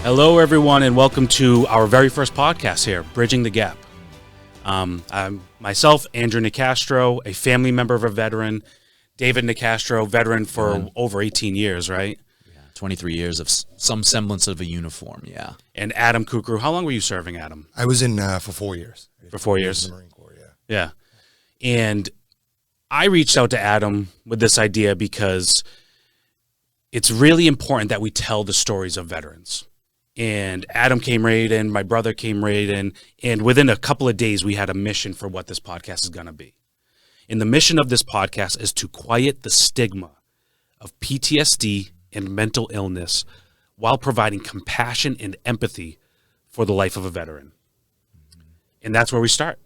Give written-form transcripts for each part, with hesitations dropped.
Hello, everyone, and welcome to our very first podcast here, Bridging the Gap. I'm myself, Andrew Nicastro, a family member of a veteran, David Nicastro, veteran for over 18 years, right? Yeah, 23 years of some semblance of a uniform, yeah. And Adam Kukru. How long were you serving, Adam? I was in for 4 years. For 4 years? In the Marine Corps, yeah. Yeah. And I reached out to Adam with this idea because it's really important that we tell the stories of veterans. And Adam came right in, my brother came right in, and within a couple of days, we had a mission for what this podcast is going to be. And the mission of this podcast is to quiet the stigma of PTSD and mental illness while providing compassion and empathy for the life of a veteran. And that's where we start.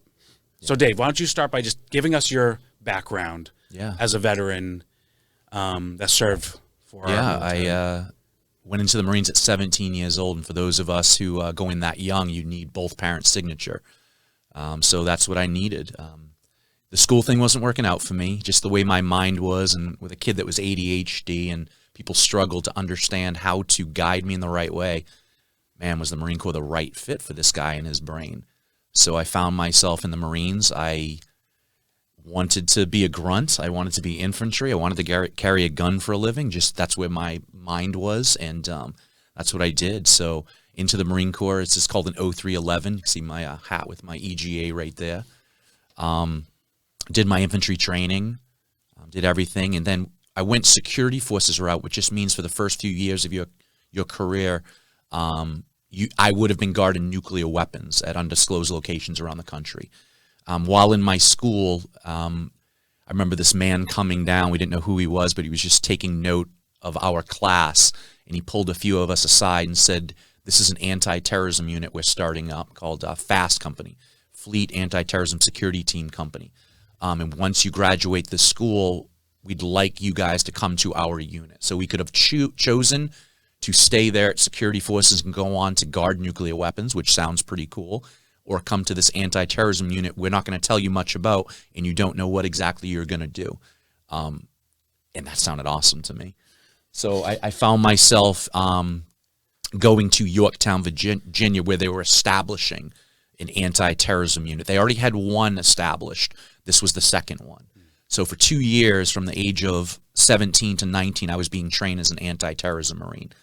So, Dave, why don't you start by just giving us your background as a veteran that served for our military. I went into the Marines at 17 years old, and for those of us who go in that young, you need both parents' signature. So that's what I needed. The school thing wasn't working out for me, just the way my mind was, and with a kid that was ADHD, and people struggled to understand how to guide me in the right way. Man, was the Marine Corps the right fit for this guy and his brain? So I found myself in the Marines. I wanted to be a grunt. I wanted to be infantry. I wanted to carry a gun for a living. Just that's where my mind was, and that's what I did. So into the Marine Corps, it's just called an 0311. You can see my hat with my EGA right there. Did my infantry training, did everything, and then I went security forces route, which just means for the first few years of your career, I would have been guarding nuclear weapons at undisclosed locations around the country. While in my school, I remember this man coming down. We didn't know who he was, but he was just taking note of our class, and he pulled a few of us aside and said, "This is an anti-terrorism unit we're starting up called FAST Company, Fleet Anti-Terrorism Security Team Company. And once you graduate this school, we'd like you guys to come to our unit." So we could have chosen to stay there at security forces and go on to guard nuclear weapons, which sounds pretty cool, or come to this anti-terrorism unit we're not going to tell you much about, and you don't know what exactly you're going to do. And that sounded awesome to me. So I found myself going to Yorktown, Virginia, where they were establishing an anti-terrorism unit. They already had one established. This was the second one. So for 2 years, from the age of 17 to 19, I was being trained as an anti-terrorism Marine.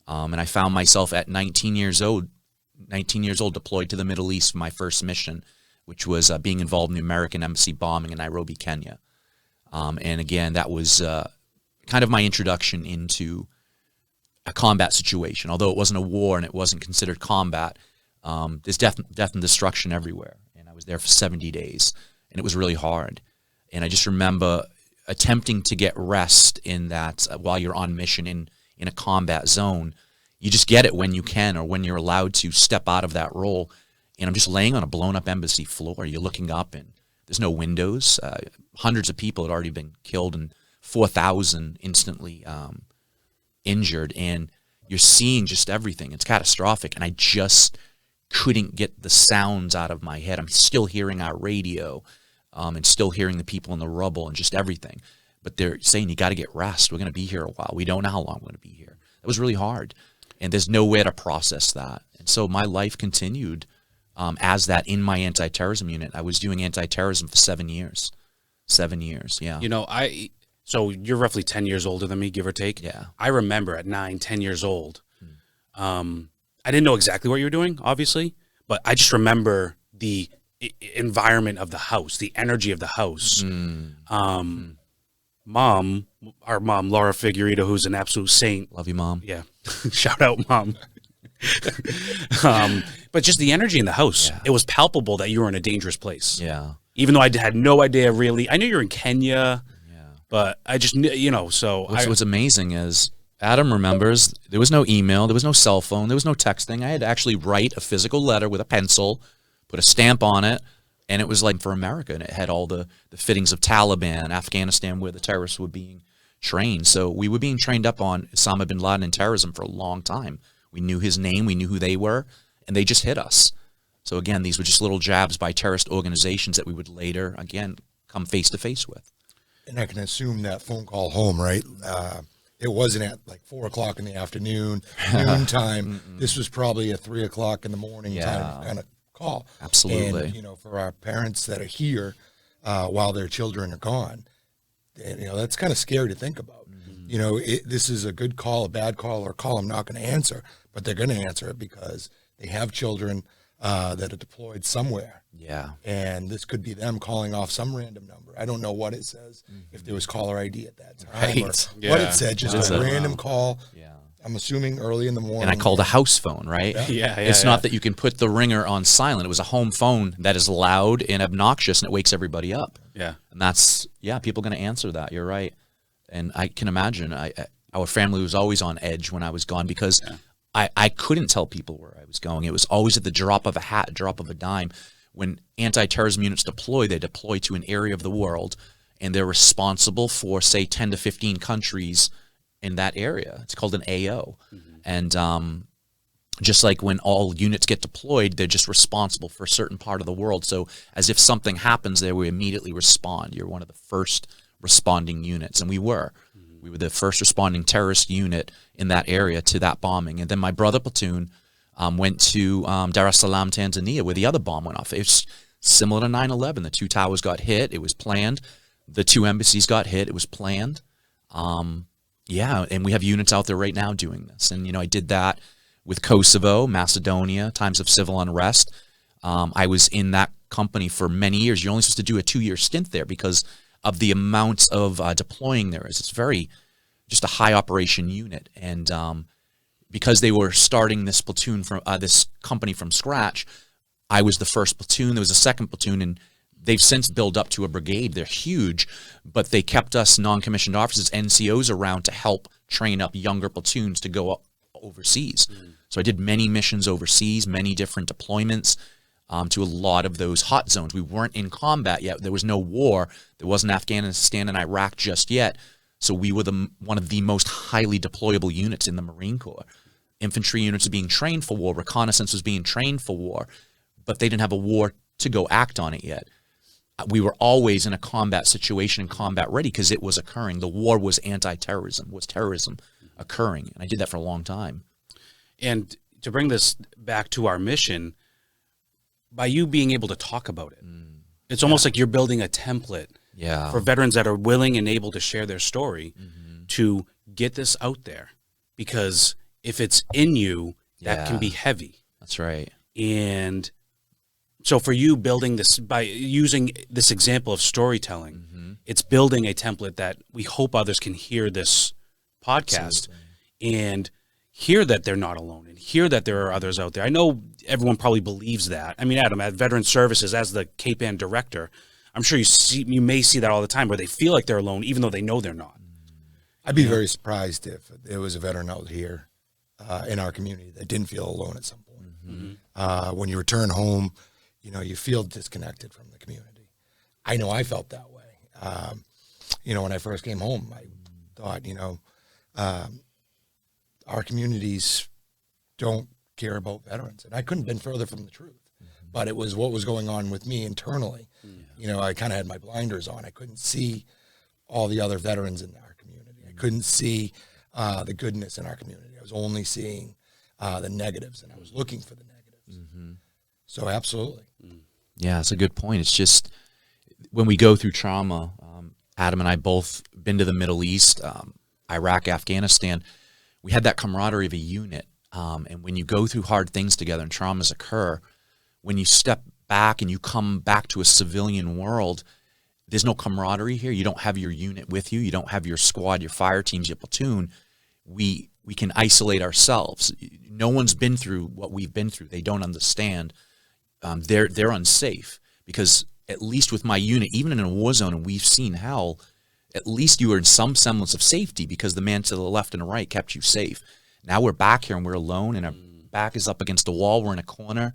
And I found myself at 19 years old, deployed to the Middle East for my first mission, which was being involved in the American embassy bombing in Nairobi, Kenya. And again, that was kind of my introduction into a combat situation. Although it wasn't a war and it wasn't considered combat, there's death and destruction everywhere. And I was there for 70 days, and it was really hard. And I just remember attempting to get rest in that while you're on mission in a combat zone. You just get it when you can or when you're allowed to step out of that role. And I'm just laying on a blown-up embassy floor. You're looking up, and there's no windows. Hundreds of people had already been killed and 4,000 instantly injured. And you're seeing just everything. It's catastrophic. And I just couldn't get the sounds out of my head. I'm still hearing our radio and still hearing the people in the rubble and just everything. But they're saying, you got to get rest. We're going to be here a while. We don't know how long we're going to be here. It was really hard. And there's nowhere to process that. And so my life continued as that in my anti-terrorism unit. I was doing anti-terrorism for 7 years. 7 years, yeah. You know, so you're roughly 10 years older than me, give or take. Yeah. I remember at 9, 10 years old, I didn't know exactly what you were doing, obviously, but I just remember the environment of the house, the energy of the house. Our mom, Laura Figueredo, who's an absolute saint. Love you, Mom. Yeah. Shout out, Mom. But just the energy in the house, it was palpable that you were in a dangerous place. Yeah. Even though I had no idea really. I knew you were in Kenya, but I just knew, so. What's amazing is Adam remembers there was no email, there was no cell phone, there was no texting. I had to actually write a physical letter with a pencil, put a stamp on it, and it was like for America, and it had all the fittings of Taliban, Afghanistan, where the terrorists were being trained. So we were being trained up on Osama bin Laden and terrorism for a long time. We knew his name, we knew who they were, and they just hit us. So again, these were just little jabs by terrorist organizations that we would later, again, come face to face with. And I can assume that phone call home, right? It wasn't at like 4 o'clock in the afternoon, noon time. This was probably a 3 o'clock in the morning time kind of call. Absolutely. And, you know, for our parents that are here while their children are gone, and, you know, that's kind of scary to think about. You know, this is a good call, a bad call, or a call I'm not going to answer, but they're going to answer it because they have children that are deployed somewhere. Yeah. And this could be them calling off some random number. I don't know what it says, if there was caller ID at that time, Right. or what it said, just a random call. Yeah. I'm assuming early in the morning. And I called a house phone, right? It's not that you can put the ringer on silent. It was a home phone that is loud and obnoxious, and it wakes everybody up. Yeah. And that's, people are going to answer that. You're right. And I can imagine our family was always on edge when I was gone because I couldn't tell people where I was going. It was always at the drop of a hat, drop of a dime. When anti-terrorism units deploy, they deploy to an area of the world, and they're responsible for, say, 10 to 15 countries in that area. It's called an AO. And just like when all units get deployed, they're just responsible for a certain part of the world. So as if something happens there, we immediately respond. You're one of the first responding units, and we were. We were the first responding terrorist unit in that area to that bombing. And then my brother platoon went to Dar es Salaam, Tanzania, where the other bomb went off. It's similar to 9/11. The 2 towers got hit. It was planned. The 2 embassies got hit. It was planned. And we have units out there right now doing this. And, you know, I did that with Kosovo, Macedonia, times of civil unrest. I was in that company for many years. You're only supposed to do a 2-year stint there because of the amounts of deploying there is. It's very just a high operation unit. And because they were starting this platoon from this company from scratch, I was the first platoon. There was a second platoon, and they've since built up to a brigade. They're huge, but they kept us non-commissioned officers, NCOs, around to help train up younger platoons to go overseas. So I did many missions overseas, many different deployments to a lot of those hot zones. We weren't in combat yet. There was no war. There wasn't Afghanistan and Iraq just yet. So we were one of the most highly deployable units in the Marine Corps. Infantry units were being trained for war. Reconnaissance was being trained for war, but they didn't have a war to go act on it yet. We were always in a combat situation and combat ready because it was occurring. The war was anti-terrorism, was terrorism occurring. And I did that for a long time. And to bring this back to our mission, by you being able to talk about it, it's almost like you're building a template for veterans that are willing and able to share their story to get this out there. Because if it's in you, that can be heavy. That's right. And so for you building this, by using this example of storytelling, it's building a template that we hope others can hear this podcast and hear that they're not alone and hear that there are others out there. I know everyone probably believes that. I mean, Adam, at Veteran Services, as the Cape-Ann director, I'm sure you may see that all the time where they feel like they're alone even though they know they're not. I'd be very surprised if there was a veteran out here in our community that didn't feel alone at some point. When you return home, you know, you feel disconnected from the community. I know I felt that way. You know, when I first came home, I thought, you know, our communities don't care about veterans. And I couldn't have been further from the truth. But it was what was going on with me internally. You know, I kind of had my blinders on. I couldn't see all the other veterans in our community. I couldn't see the goodness in our community. I was only seeing the negatives, and I was looking for the negatives. So absolutely. Yeah, it's a good point. It's just when we go through trauma, Adam and I both been to the Middle East, Iraq, Afghanistan, we had that camaraderie of a unit. And when you go through hard things together and traumas occur, when you step back and you come back to a civilian world, there's no camaraderie here. You don't have your unit with you. You don't have your squad, your fire teams, your platoon. We can isolate ourselves. No one's been through what we've been through. They don't understand. They're unsafe because at least with my unit, even in a war zone, and we've seen hell, at least you were in some semblance of safety because the man to the left and the right kept you safe. Now we're back here and we're alone and our back is up against the wall. We're in a corner.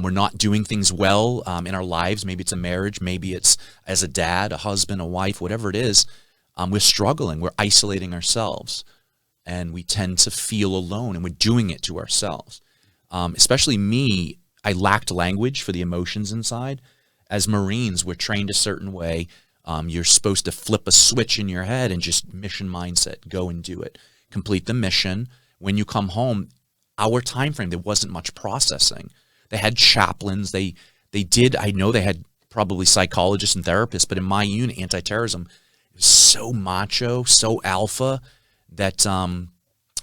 We're not doing things well in our lives. Maybe it's a marriage. Maybe it's as a dad, a husband, a wife, whatever it is. We're struggling. We're isolating ourselves. And we tend to feel alone, and we're doing it to ourselves. Especially me, I lacked language for the emotions inside. As Marines, we're trained a certain way. You're supposed to flip a switch in your head and just mission mindset, go and do it. Complete the mission. When you come home, our time frame, there wasn't much processing. They had chaplains. They did, I know they had probably psychologists and therapists, but in my unit, anti-terrorism, it was so macho, so alpha that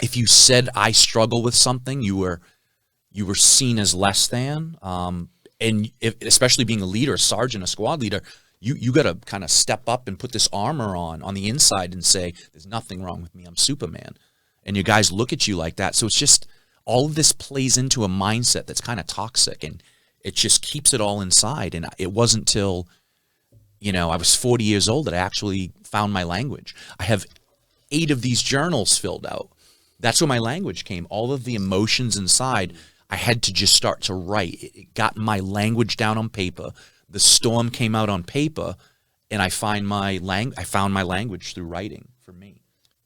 if you said I struggle with something, you were seen as less than. And especially being a leader, a sergeant, a squad leader, you got to kind of step up and put this armor on the inside and say, there's nothing wrong with me. I'm Superman. And your guys look at you like that. So it's just all of this plays into a mindset that's kind of toxic, and it just keeps it all inside. And it wasn't till, I was 40 years old that I actually found my language. I have 8 of these journals filled out. That's where my language came. All of the emotions inside, I had to just start to write. It got my language down on paper. The storm came out on paper, and I found my language through writing for me.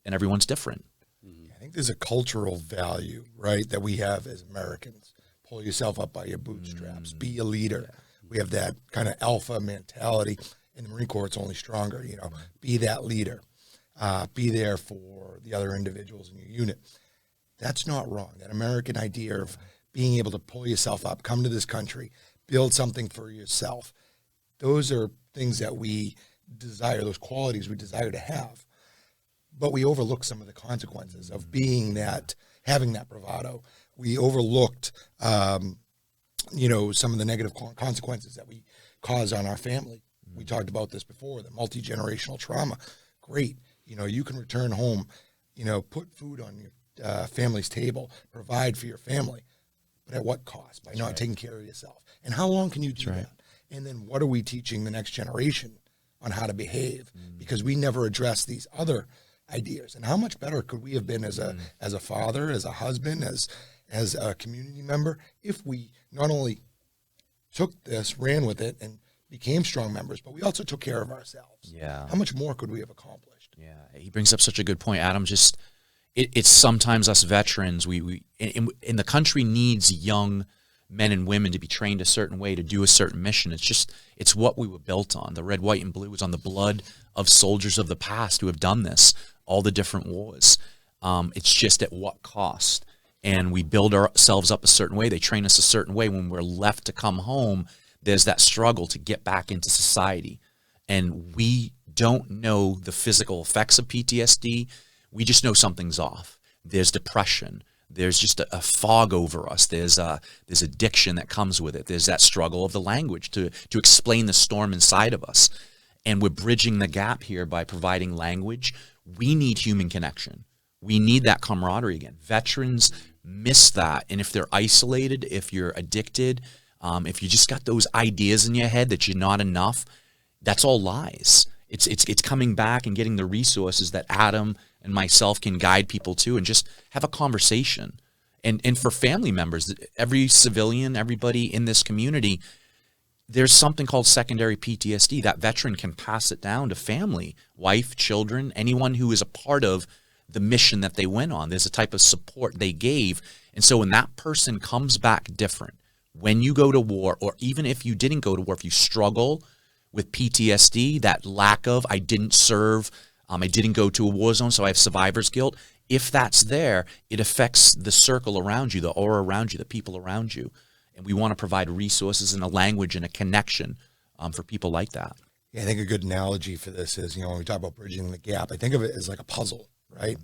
And everyone's different. I think there's a cultural value, right, that we have as Americans. Pull yourself up by your bootstraps. Be a leader. We have that kind of alpha mentality. In the Marine Corps, it's only stronger. Be that leader. Be there for the other individuals in your unit. That's not wrong. That American idea of being able to pull yourself up, come to this country, build something for yourself. Those are things that we desire, those qualities we desire to have. But we overlook some of the consequences of being that, having that bravado. We overlooked, some of the negative consequences that we cause on our family. We talked about this before, the multi-generational trauma. Great. You can return home, put food on your family's table, provide for your family. But at what cost? By not taking care of yourself. And how long can you do that? And then what are we teaching the next generation on how to behave? Because we never address these other ideas. And how much better could we have been as a father, as a husband, as a community member, if we not only took this, ran with it, and became strong members, but we also took care of ourselves. Yeah. How much more could we have accomplished? Yeah. He brings up such a good point, Adam. Just it's sometimes us veterans, we the country needs young men and women to be trained a certain way to do a certain mission. It's what we were built on. The red, white, and blue is on the blood of soldiers of the past who have done this, all the different wars. It's just at what cost? And we build ourselves up a certain way. They train us a certain way. When we're left to come home, there's that struggle to get back into society. And we don't know the physical effects of PTSD. We just know something's off. There's depression. There's just a fog over us. There's addiction that comes with it. There's that struggle of the language to explain the storm inside of us. And we're bridging the gap here by providing language. We need human connection. We need that camaraderie again. Veterans miss that. And if they're isolated, if you're addicted, if you just got those ideas in your head that you're not enough, that's all lies. It's coming back and getting the resources that Adam and myself can guide people to, and just have a conversation. And for family members, every civilian, everybody in this community, there's something called secondary PTSD. That veteran can pass it down to family, wife, children, anyone who is a part of the mission that they went on. There's a type of support they gave. And so when that person comes back different, when you go to war, or even if you didn't go to war, if you struggle with PTSD, that lack of, I didn't serve, I didn't go to a war zone, so I have survivor's guilt. If that's there, it affects the circle around you, the aura around you, the people around you. And we want to provide resources and a language and a connection for people like that. Yeah, I think a good analogy for this is, when we talk about bridging the gap, I think of it as like a puzzle, right?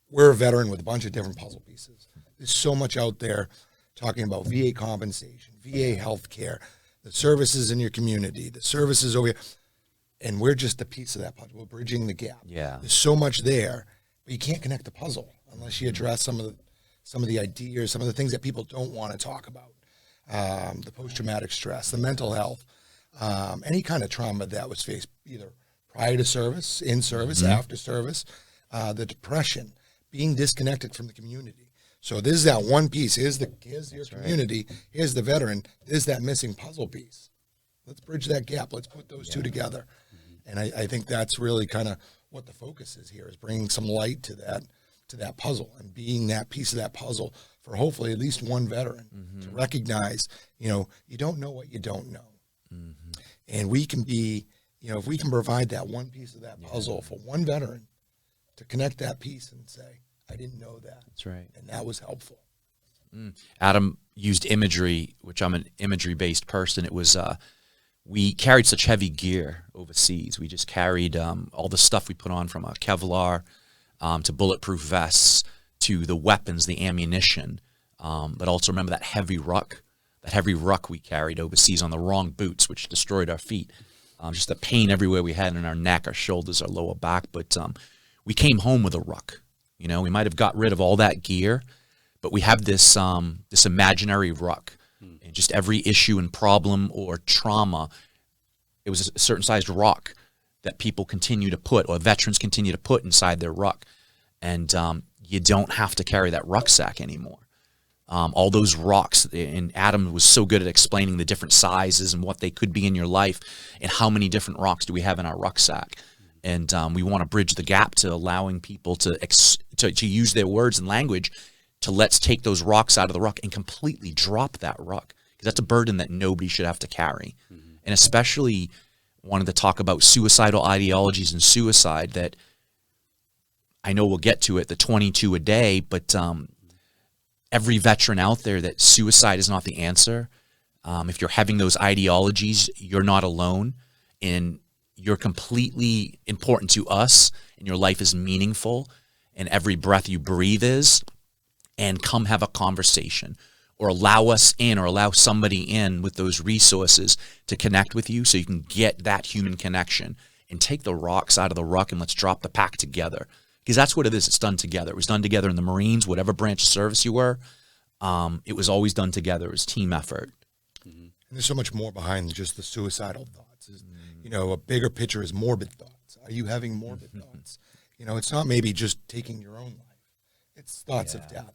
We're a veteran with a bunch of different puzzle pieces. There's so much out there talking about VA compensation, VA healthcare, the services in your community, the services over here. And we're just a piece of that puzzle. We're bridging the gap. Yeah. There's so much there, but you can't connect the puzzle unless you address some of the ideas, some of the things that people don't want to talk about. The post-traumatic stress, the mental health, any kind of trauma that was faced either prior to service, in service, after service, the depression, being disconnected from the community. So this is that one piece. Here's your community. Right. Here's the veteran. There's that missing puzzle piece. Let's bridge that gap. Let's put those two together. And I think that's really kind of what the focus is here, is bringing some light to that puzzle and being that piece of that puzzle for hopefully at least one veteran to recognize, you don't know what you don't know. And we can be, You know, if we can provide that one piece of that puzzle for one veteran to connect that piece and say, I didn't know that. That's right. And that was helpful. Adam used imagery, which I'm an imagery-based person. It was we carried such heavy gear overseas. We just carried all the stuff we put on, from Kevlar to bulletproof vests to the weapons, the ammunition. But also remember that heavy ruck we carried overseas on the wrong boots, which destroyed our feet. Just the pain everywhere we had in our neck, our shoulders, our lower back. But we came home with a ruck. You know, we might have got rid of all that gear, but we have this this imaginary ruck. And just every issue and problem or trauma, it was a certain sized rock that people continue to put, or veterans continue to put inside their ruck. And you don't have to carry that rucksack anymore. All those rocks, and Adam was so good at explaining the different sizes and what they could be in your life, and how many different rocks do we have in our rucksack. And we want to bridge the gap to allowing people to use their words and language to let's take those rocks out of the ruck and completely drop that ruck, because that's a burden that nobody should have to carry. And especially wanted to talk about suicidal ideologies and suicide, that I know we'll get to it, the 22 a day, but every veteran out there, that suicide is not the answer. If you're having those ideologies, you're not alone, and you're completely important to us, and your life is meaningful, and every breath you breathe is. And come have a conversation, or allow us in, or allow somebody in with those resources to connect with you, so you can get that human connection and take the rocks out of the ruck, and let's drop the pack together. Because that's what it is. It's done together. It was done together in the Marines, whatever branch of service you were. It was always done together. It was team effort. And there's so much more behind just the suicidal thoughts. You know, a bigger picture is morbid thoughts. Are you having morbid thoughts? You know, it's not maybe just taking your own life. It's thoughts of death.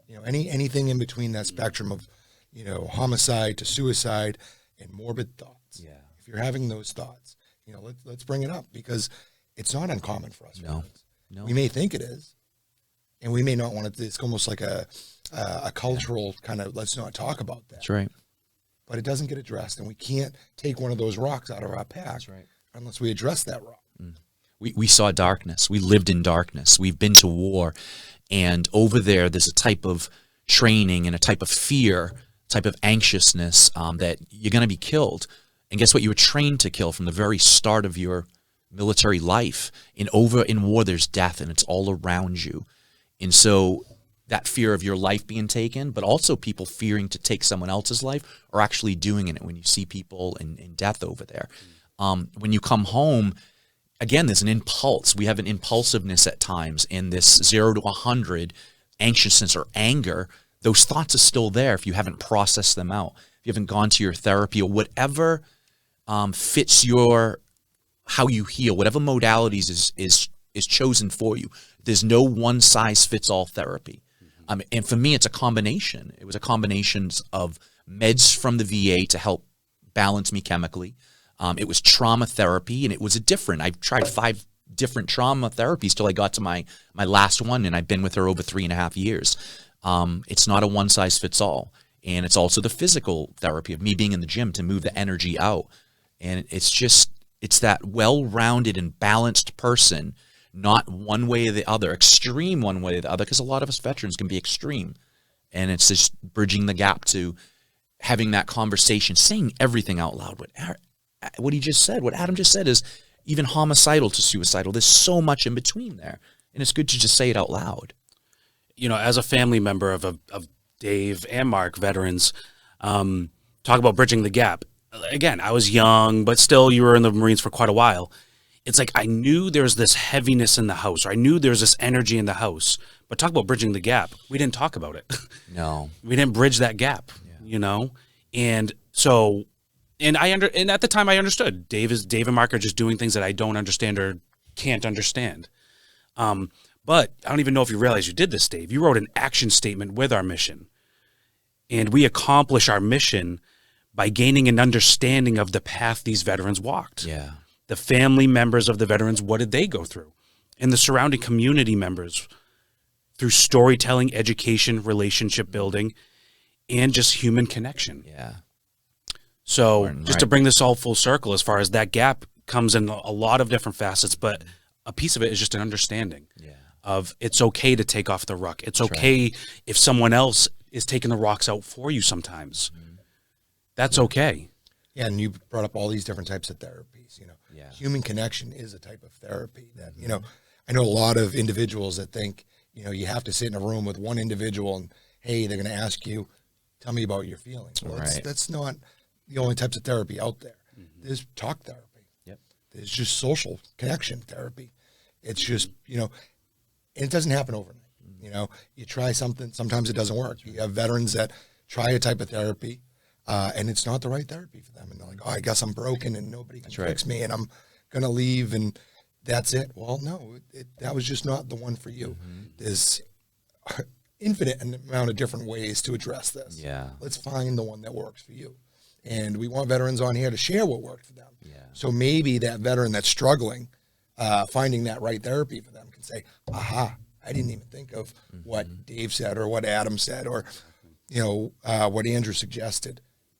You know, anything in between that spectrum of, you know, homicide to suicide and morbid thoughts. Yeah. If you're having those thoughts, you know, let's bring it up, because it's not uncommon for us. No. We may think it is, and we may not want to. It's almost like a cultural kind of, let's not talk about that. That's right. But it doesn't get addressed, and we can't take one of those rocks out of our pack unless we address that rock. We saw darkness. We lived in darkness. We've been to war. And over there's a type of training and a type of fear, type of anxiousness that you're going to be killed. And guess what? You were trained to kill from the very start of your military life. In war, there's death, and it's all around you. And so that fear of your life being taken, but also people fearing to take someone else's life, or actually doing it when you see people in death over there. When you come home, again, there's an impulse. We have an impulsiveness at times, in this 0 to 100 anxiousness or anger. Those thoughts are still there if you haven't processed them out. If you haven't gone to your therapy, or whatever fits how you heal, whatever modalities is chosen for you. There's no one size fits all therapy. And for me, it's a combination. It was a combination of meds from the VA to help balance me chemically. It was trauma therapy, and it was I've tried 5 different trauma therapies till I got to my last one, and I've been with her over 3.5 years. It's not a one size fits all. And it's also the physical therapy of me being in the gym to move the energy out. And it's that well-rounded and balanced person, not one way or the other, extreme one way or the other, because a lot of us veterans can be extreme. And it's just bridging the gap to having that conversation, saying everything out loud. What he just said, what Adam just said, is even homicidal to suicidal. There's so much in between there, and it's good to just say it out loud. You know, as a family member of Dave and Mark, veterans, talk about bridging the gap. Again, I was young, but still, you were in the Marines for quite a while. It's like I knew there was this heaviness in the house, or I knew there was this energy in the house. But talk about bridging the gap. We didn't talk about it. No, we didn't bridge that gap. You know, and so. And and at the time I understood Dave and Mark are just doing things that I don't understand or can't understand. But I don't even know if you realize you did this, Dave. You wrote an action statement with our mission. And we accomplish our mission by gaining an understanding of the path these veterans walked. Yeah. The family members of the veterans, what did they go through? And the surrounding community members, through storytelling, education, relationship building, and just human connection. Yeah. So just to bring this all full circle, as far as that gap comes in a lot of different facets, but a piece of it is just an understanding Yeah. of it's okay to take off the ruck. It's okay if someone else is taking the rocks out for you sometimes. That's okay. Yeah, and you brought up all these different types of therapies. Yeah. Human connection is a type of therapy that, I know a lot of individuals that think, you have to sit in a room with one individual and, hey, they're going to ask you, tell me about your feelings. Well, that's not the only types of therapy out there. There's talk therapy. Yep. There's just social connection therapy. It's just, and it doesn't happen overnight. You try something, sometimes it doesn't work. You have veterans that try a type of therapy, and it's not the right therapy for them. And they're like, oh, I guess I'm broken and nobody can fix me and I'm going to leave and that's it. Well, no, that was just not the one for you. There's infinite amount of different ways to address this. Yeah. Let's find the one that works for you. And we want veterans on here to share what worked for them. Yeah. So maybe that veteran that's struggling, finding that right therapy for them can say, aha, I didn't even think of what Dave said or what Adam said or, what Andrew suggested.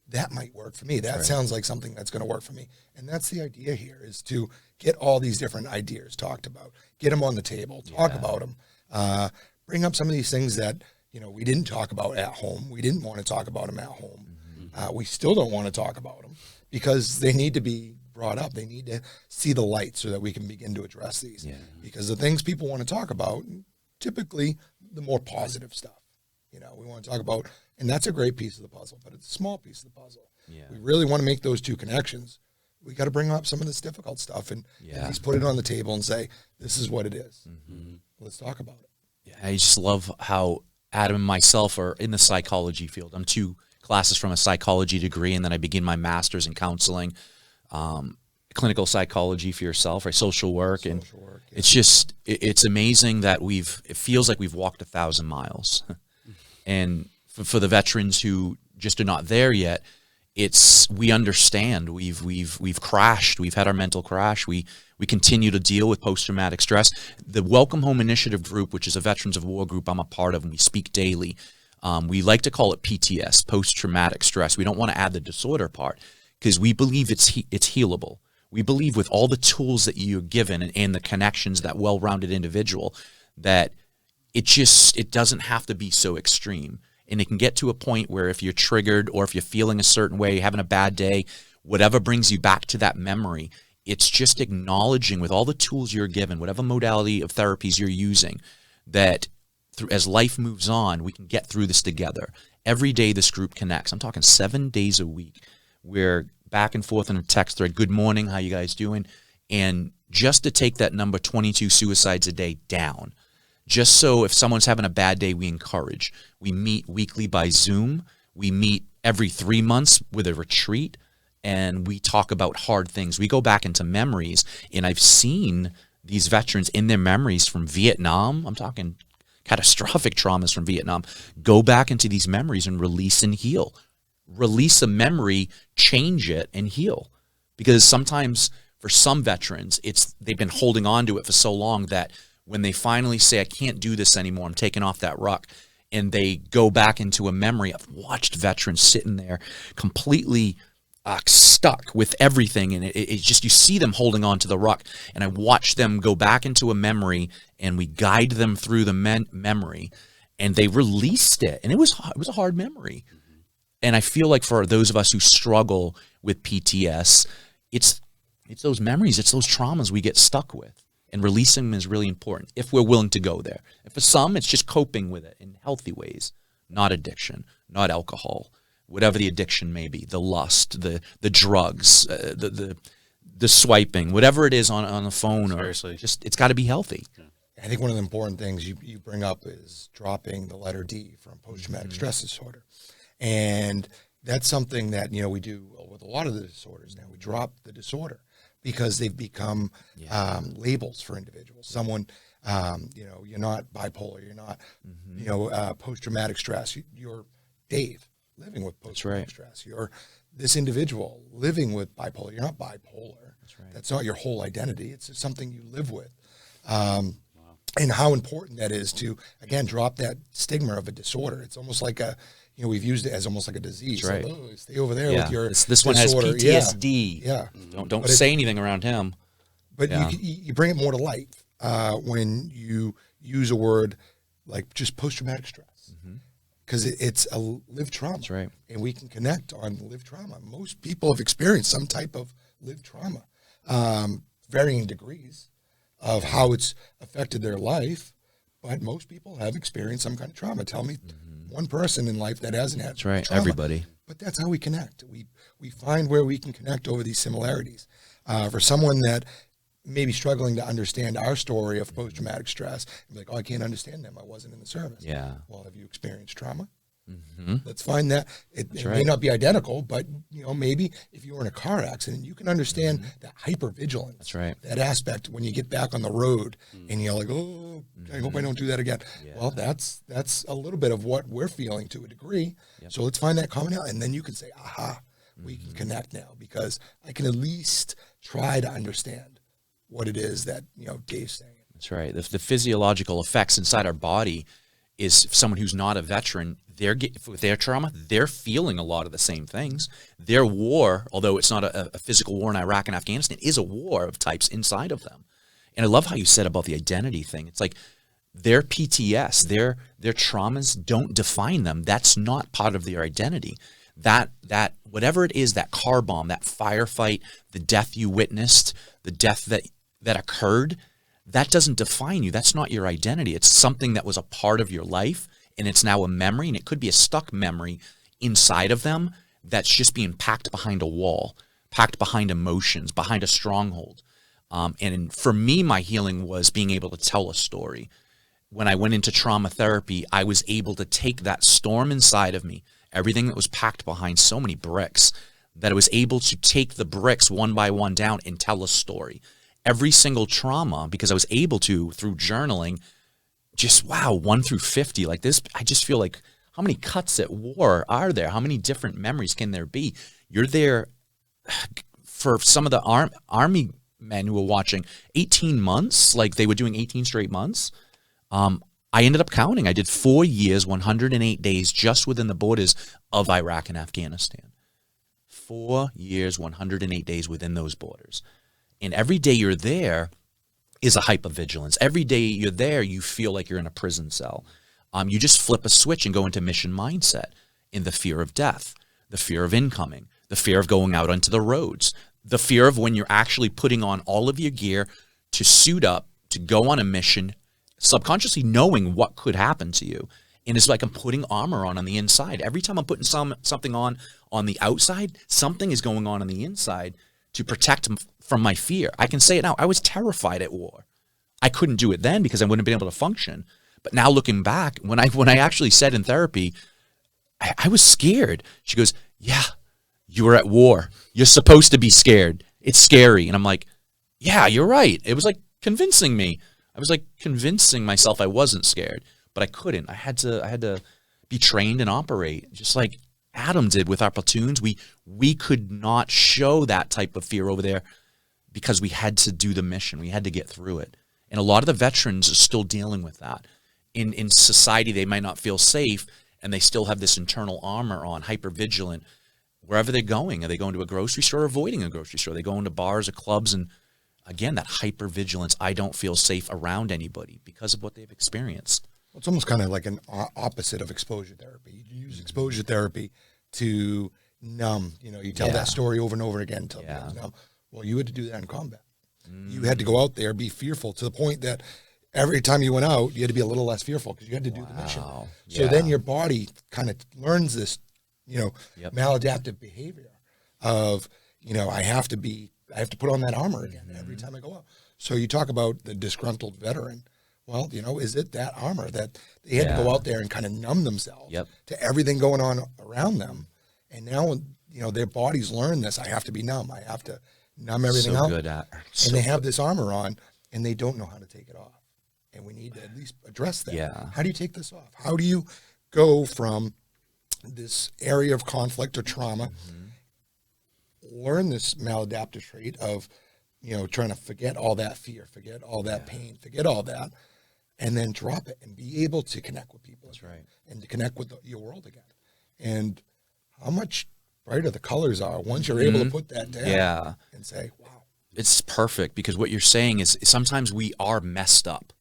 That might work for me. That sounds like something that's going to work for me. And that's the idea here, is to get all these different ideas talked about, get them on the table, talk about them, bring up some of these things that, we didn't talk about at home. We didn't want to talk about them at home. We still don't want to talk about them because they need to be brought up. They need to see the light so that we can begin to address these. Yeah. Because the things people want to talk about, typically the more positive stuff. We want to talk about, and that's a great piece of the puzzle, but it's a small piece of the puzzle. Yeah. We really want to make those two connections. We got to bring up some of this difficult stuff and at least put it on the table and say, this is what it is. Let's talk about it. Yeah, I just love how Adam and myself are in the psychology field. I'm 2 classes from a psychology degree, and then I begin my master's in counseling, clinical psychology for yourself, right? Social work. It's just, it's amazing that it feels like we've walked 1,000 miles. And for the veterans who just are not there yet, we understand we've crashed. We've had our mental crash. We continue to deal with post-traumatic stress. The Welcome Home Initiative group, which is a Veterans of War group I'm a part of, and we speak daily. We like to call it PTS, post-traumatic stress. We don't want to add the disorder part because we believe it's healable. We believe with all the tools that you're given and the connections, that well-rounded individual, that it doesn't have to be so extreme. And it can get to a point where if you're triggered or if you're feeling a certain way, having a bad day, whatever brings you back to that memory, it's just acknowledging with all the tools you're given, whatever modality of therapies you're using, that as life moves on, we can get through this together. Every day this group connects. I'm talking 7 days a week. We're back and forth in a text thread. Good morning. How you guys doing? And just to take that number, 22 suicides a day, down. Just so if someone's having a bad day, we encourage. We meet weekly by Zoom. We meet every 3 months with a retreat, and we talk about hard things. We go back into memories, and I've seen these veterans in their memories from Vietnam. I'm talking catastrophic traumas from Vietnam. Go back into these memories and release and heal. Release a memory, change it, and heal. Because sometimes for some veterans, they've been holding on to it for so long that when they finally say, I can't do this anymore, I'm taking off that ruck, and they go back into a memory. I've watched veterans sitting there completely stuck with everything, and it just, you see them holding on to the ruck, and I watch them go back into a memory, and we guide them through the memory, and they released it, and it was a hard memory. And I feel like for those of us who struggle with PTS, it's those memories, it's those traumas we get stuck with. And releasing them is really important if we're willing to go there. And for some, it's just coping with it in healthy ways, not addiction, not alcohol, whatever the addiction may be, the lust, the drugs, the swiping, whatever it is on the phone. Seriously. Or just, it's got to be healthy. I think one of the important things you bring up is dropping the letter D from post-traumatic stress disorder. And that's something that, we do with a lot of the disorders now. We drop the disorder, because they've become labels for individuals. Someone, you're not bipolar, you're not, post-traumatic stress. You're Dave, living with post-traumatic stress. You're this individual living with bipolar. You're not bipolar. That's not your whole identity. It's just something you live with. and how important that is to, again, drop that stigma of a disorder. It's almost like we've used it as almost like a disease. That's right. Like, oh, stay over there Yeah. with your This one has disorder. PTSD. Yeah. Don't say anything around him. But Yeah. you bring it more to life when you use a word like just post-traumatic stress. Because it's a lived trauma. That's right. And we can connect on lived trauma. Most people have experienced some type of lived trauma, varying degrees of how it's affected their life. But most people have experienced some kind of trauma. Tell me one person in life that hasn't had That's right. trauma. Everybody. But that's how we connect. We find where we can connect over these similarities. For someone that may be struggling to understand our story of post-traumatic stress, and be like, oh, I can't understand them. I wasn't in the service. Yeah. Well, have you experienced trauma? Mm-hmm. Let's find that. It right. may not be identical, but maybe if you were in a car accident, you can understand that hypervigilance. That's right. That aspect when you get back on the road and you're like, oh, I hope I don't do that again. Yeah. Well, that's a little bit of what we're feeling to a degree. Yep. So let's find that commonality, and then you can say, aha, we can connect now because I can at least try to understand what it is that Dave's saying. That's right. The physiological effects inside our body is someone who's not a veteran. With their trauma, they're feeling a lot of the same things. Their war, although it's not a physical war in Iraq and Afghanistan, is a war of types inside of them. And I love how you said about the identity thing. It's like their PTS, their traumas don't define them. That's not part of their identity. That whatever it is, that car bomb, that firefight, the death you witnessed, the death that occurred, that doesn't define you. That's not your identity. It's something that was a part of your life, and it's now a memory, and it could be a stuck memory inside of them that's just being packed behind a wall, packed behind emotions, behind a stronghold. And for me, my healing was being able to tell a story. When I went into trauma therapy, I was able to take that storm inside of me, everything that was packed behind so many bricks, that I was able to take the bricks one by one down and tell a story. Every single trauma, because I was able to, through journaling, just, 1 through 50, like this, I just feel like, how many cuts at war are there? How many different memories can there be? You're there, for some of the army men who were watching, 18 months, like they were doing 18 straight months. I ended up counting. I did 4 years, 108 days just within the borders of Iraq and Afghanistan. 4 years, 108 days within those borders. And every day you're there is a hypervigilance. Every day you're there, you feel like you're in a prison cell. You just flip a switch and go into mission mindset in the fear of death, the fear of incoming, the fear of going out onto the roads, the fear of when you're actually putting on all of your gear to suit up, to go on a mission, subconsciously knowing what could happen to you. And it's like I'm putting armor on the inside. Every time I'm putting something on the outside, something is going on the inside to protect from my fear. I can say it now. I was terrified at war. I couldn't do it then because I wouldn't have been able to function. But now looking back, when I actually said in therapy, I was scared. She goes, yeah, you were at war. You're supposed to be scared. It's scary. And I'm like, yeah, you're right. It was like convincing me. I was like convincing myself I wasn't scared, but I couldn't. I had to be trained and operate just like Adam did with our platoons. We could not show that type of fear over there because we had to do the mission. We had to get through it. And a lot of the veterans are still dealing with that. In society, they might not feel safe, and they still have this internal armor on, hypervigilant. Wherever they're going, are they going to a grocery store or avoiding a grocery store? Are they going to bars or clubs? And again, that hypervigilance, I don't feel safe around anybody because of what they've experienced. It's almost kind of like an opposite of exposure therapy. You use exposure therapy to numb. You tell that story over and over again until it becomes numb. Well, you had to do that in combat. You had to go out there, be fearful to the point that every time you went out, you had to be a little less fearful because you had to do the mission. So then your body kind of learns this, maladaptive behavior of, I have to put on that armor again every time I go out. So you talk about the disgruntled veteran. Well, is it that armor that they had to go out there and kind of numb themselves to everything going on around them? And now, their bodies learn this. I have to be numb. I have to numb everything out. And they have this armor on, and they don't know how to take it off. And we need to at least address that. Yeah. How do you take this off? How do you go from this area of conflict or trauma, learn this maladaptive trait of, trying to forget all that fear, forget all that pain, forget all that, and then drop it and be able to connect with people. That's right. And to connect with your world again. And how much brighter the colors are once you're able to put that down and say, wow. It's perfect, because what you're saying is sometimes we are messed up.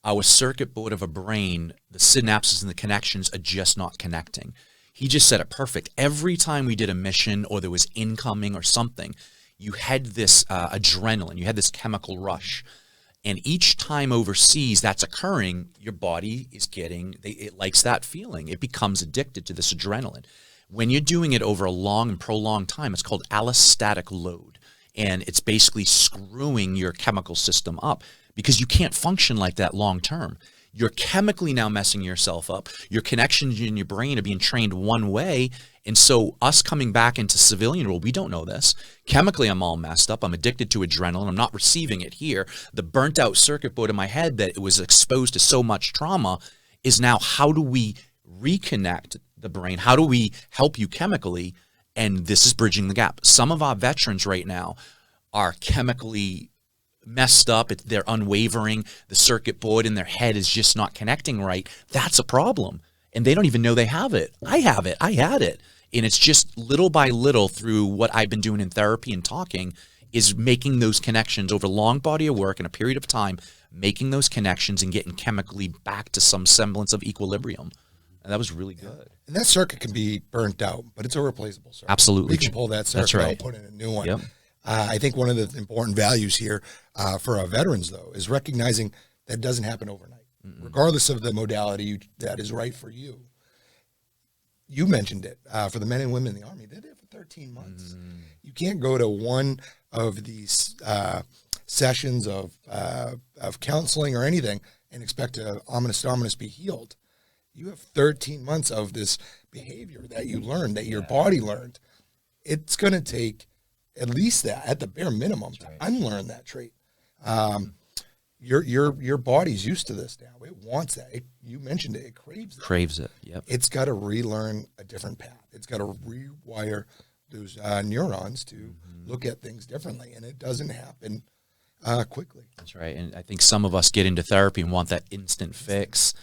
Our circuit board of a brain, the synapses and the connections are just not connecting. He just said it perfect. Every time we did a mission or there was incoming or something, you had this adrenaline, you had this chemical rush. And each time overseas that's occurring, your body is it likes that feeling. It becomes addicted to this adrenaline. When you're doing it over a long and prolonged time, it's called allostatic load. And it's basically screwing your chemical system up, because you can't function like that long term. You're chemically now messing yourself up. Your connections in your brain are being trained one way. And so us coming back into civilian world, we don't know this. Chemically, I'm all messed up. I'm addicted to adrenaline. I'm not receiving it here. The burnt out circuit board in my head that it was exposed to so much trauma is now, how do we reconnect the brain? How do we help you chemically? And this is bridging the gap. Some of our veterans right now are chemically messed up. They're unwavering. The circuit board in their head is just not connecting right. That's a problem. And they don't even know they have it. I have it. I had it. And it's just little by little, through what I've been doing in therapy and talking, is making those connections over a long body of work in a period of time, making those connections and getting chemically back to some semblance of equilibrium. And that was really good. And that circuit can be burnt out, but it's a replaceable circuit. Absolutely. We can pull that circuit right. out, put in a new one. Yep. I think one of the important values here for our veterans, though, is recognizing that doesn't happen overnight, regardless of the modality that is right for you. You mentioned it, for the men and women in the Army, they did it for 13 months. You can't go to one of these sessions of counseling or anything and expect to ominous be healed. You have 13 months of this behavior that you learned, that your body learned. It's going to take at least that, at the bare minimum, to unlearn that trait. Your body's used to this now. It wants that. You mentioned it. It craves it. Craves it. Yep. It's got to relearn a different path. It's got to rewire those neurons to look at things differently, and it doesn't happen quickly. That's right. And I think some of us get into therapy and want that instant fix,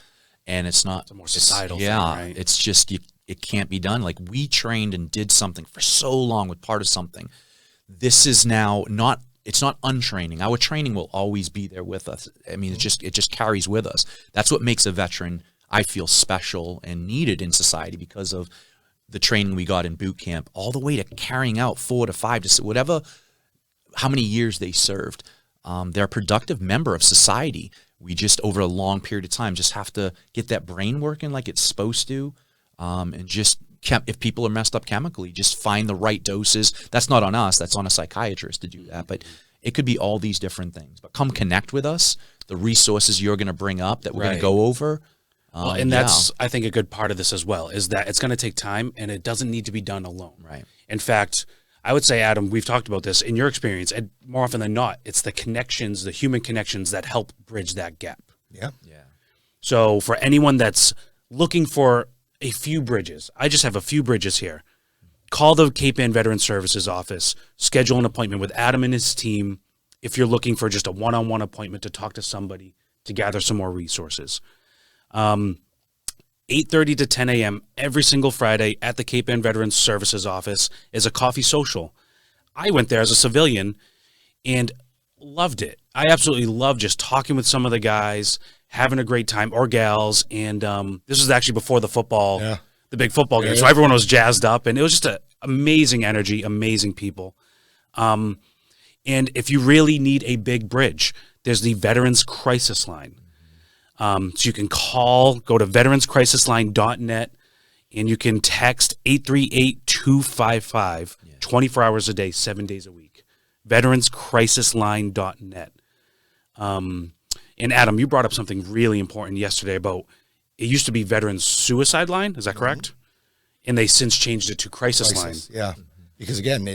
and it's not. It's a more societal thing, right? It's just it can't be done. Like, we trained and did something for so long with part of something. This is now not. It's not untraining. Our training will always be there with us. I mean, it just carries with us. That's what makes a veteran, I feel, special and needed in society, because of the training we got in boot camp, all the way to carrying out 4 to 5 to whatever, how many years they served. They're a productive member of society. We just, over a long period of time, just have to get that brain working like it's supposed to, and just if people are messed up chemically, just find the right doses. That's not on us. That's on a psychiatrist to do that. But it could be all these different things. But come connect with us. The resources you're going to bring up that we're going to go over. Well, and that's, I think, a good part of this as well, is that it's going to take time, and it doesn't need to be done alone. Right. In fact, I would say, Adam, we've talked about this in your experience, and more often than not, it's the connections, the human connections, that help bridge that gap. Yeah. Yeah. So for anyone that's looking for a few bridges, I just have a few bridges here. Call the Cape Ann Veteran Services office, schedule an appointment with Adam and his team if you're looking for just a one-on-one appointment to talk to somebody to gather some more resources. 8:30 to 10 a.m. every single Friday at the Cape Ann Veteran Services office is a coffee social. I went there as a civilian and loved it. I absolutely loved just talking with some of the guys, having a great time, or gals. And this was actually before the football, the big football game. So everyone was jazzed up, and it was just an amazing energy, amazing people. And if you really need a big bridge, there's the Veterans Crisis Line. So you can call, go to veteranscrisisline.net, and you can text 838-255, 24 hours a day, 7 days a week. veteranscrisisline.net. And Adam, you brought up something really important yesterday about, it used to be Veterans Suicide Line, is that correct? And they since changed it to Crisis Line. Yeah, because again,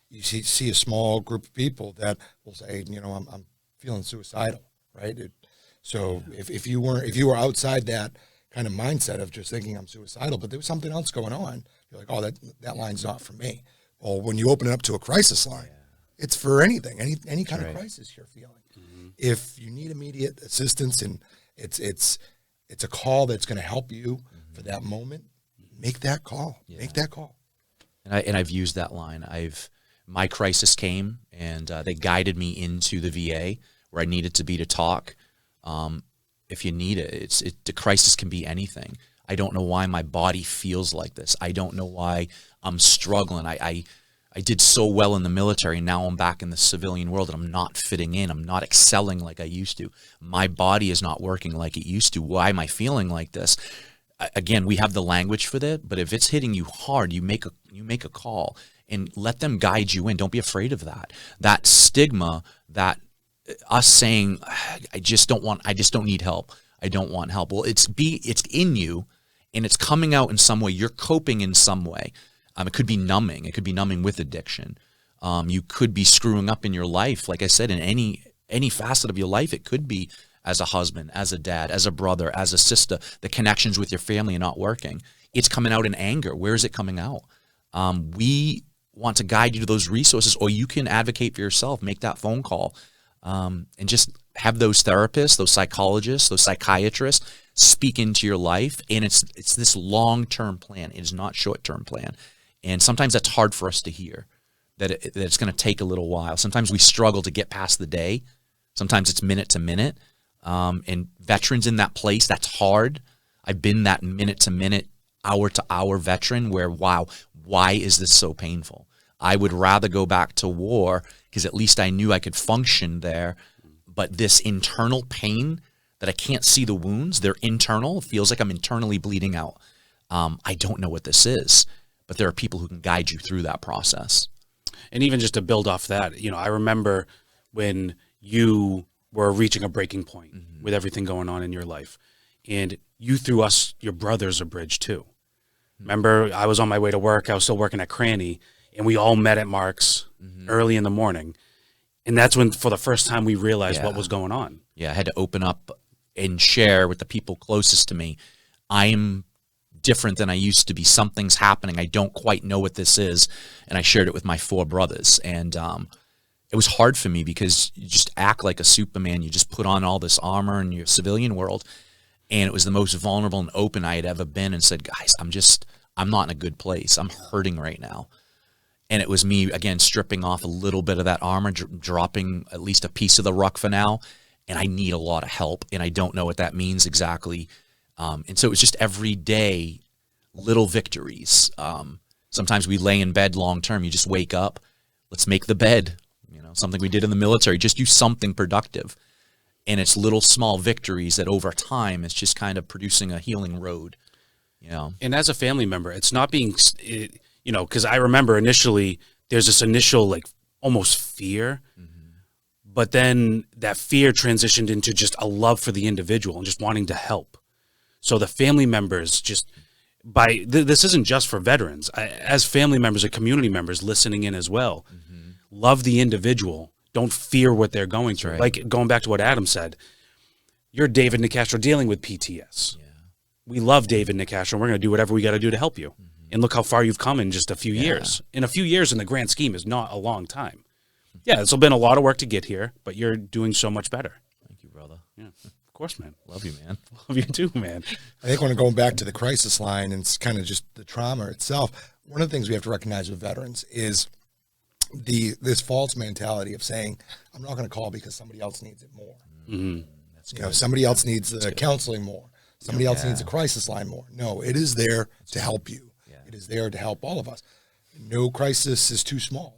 you see a small group of people that will say, I'm feeling suicidal, right? So if you were outside that kind of mindset of just thinking I'm suicidal, but there was something else going on, you're like, oh, that line's not for me. Well, when you open it up to a crisis line, it's for anything, any kind of crisis you're feeling. If you need immediate assistance and it's a call that's going to help you for that moment, make that call. Make that call. And I've used that line. My crisis came, and they guided me into the VA where I needed to be to talk. If you need it, the crisis can be anything. I don't know why my body feels like this. I don't know why I'm struggling. I did so well in the military, and now I'm back in the civilian world, and I'm not fitting in. I'm not excelling like I used to. My body is not working like it used to. Why am I feeling like this? Again, we have the language for that, but if it's hitting you hard, you make a call and let them guide you in. Don't be afraid of that. That stigma, that us saying, I just don't need help. I don't want help. Well, it's in you, and it's coming out in some way. You're coping in some way. It could be numbing. It could be numbing with addiction. You could be screwing up in your life. Like I said, in any facet of your life, it could be as a husband, as a dad, as a brother, as a sister. The connections with your family are not working. It's coming out in anger. Where is it coming out? We want to guide you to those resources, or you can advocate for yourself. Make that phone call, and just have those therapists, those psychologists, those psychiatrists speak into your life. And it's this long-term plan. It is not short-term plan. And sometimes that's hard for us to hear, that it's going to take a little while. Sometimes we struggle to get past the day. Sometimes it's minute to minute. And veterans in that place, that's hard. I've been that minute to minute, hour to hour veteran where, wow, why is this so painful? I would rather go back to war because at least I knew I could function there. But this internal pain that I can't see the wounds, they're internal. It feels like I'm internally bleeding out. I don't know what this is, but there are people who can guide you through that process. And even just to build off that, I remember when you were reaching a breaking point with everything going on in your life, and you threw us, your brothers, a bridge too. Remember, I was on my way to work. I was still working at Cranny, and we all met at Mark's early in the morning. And that's when, for the first time, we realized what was going on. Yeah, I had to open up and share with the people closest to me. I'm different than I used to be. Something's happening. I don't quite know what this is. And I shared it with my 4 brothers. And it was hard for me because you just act like a Superman. You just put on all this armor in your civilian world. And it was the most vulnerable and open I had ever been, and said, guys, I'm not in a good place. I'm hurting right now. And it was me, again, stripping off a little bit of that armor, dropping at least a piece of the ruck for now. And I need a lot of help, and I don't know what that means exactly. And so it was just every day, little victories. Sometimes we lay in bed long term. You just wake up. Let's make the bed. Something we did in the military. Just do something productive. And it's little small victories that over time, it's just kind of producing a healing road. And as a family member, it's not being, because I remember initially there's this initial like almost fear, but then that fear transitioned into just a love for the individual and just wanting to help. So the family members just this isn't just for veterans. As family members or community members listening in as well, love the individual. Don't fear what they're going through. Right. Like going back to what Adam said, you're David Nicastro dealing with PTS. Yeah. We love David Nicastro, and we're going to do whatever we got to do to help you. And look how far you've come in just a few years. In a few years in the grand scheme is not a long time. Yeah, it's been a lot of work to get here, but you're doing so much better. Thank you, brother. Yeah, of course, man. Love you, man. Love you too, man. I think when going back to the crisis line and it's kind of just the trauma itself, one of the things we have to recognize with veterans is this false mentality of saying, I'm not going to call because somebody else needs it more. Somebody else needs the counseling more. Somebody else needs a crisis line more. No, it is there to help you. Yeah. It is there to help all of us. No crisis is too small.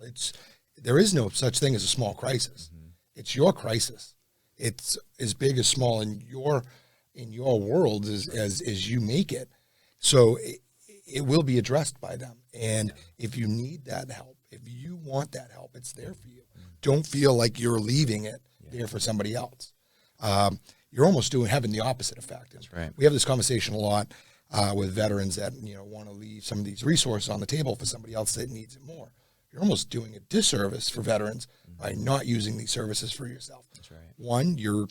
There is no such thing as a small crisis. It's your crisis. It's as big as small in your world as you make it. So it will be addressed by them. And if you need that help, if you want that help, it's there for you. Don't feel like you're leaving it there for somebody else. You're almost having the opposite effect. That's right. We have this conversation a lot with veterans that want to leave some of these resources on the table for somebody else that needs it more. You're almost doing a disservice for veterans by not using these services for yourself. That's right. 1, you're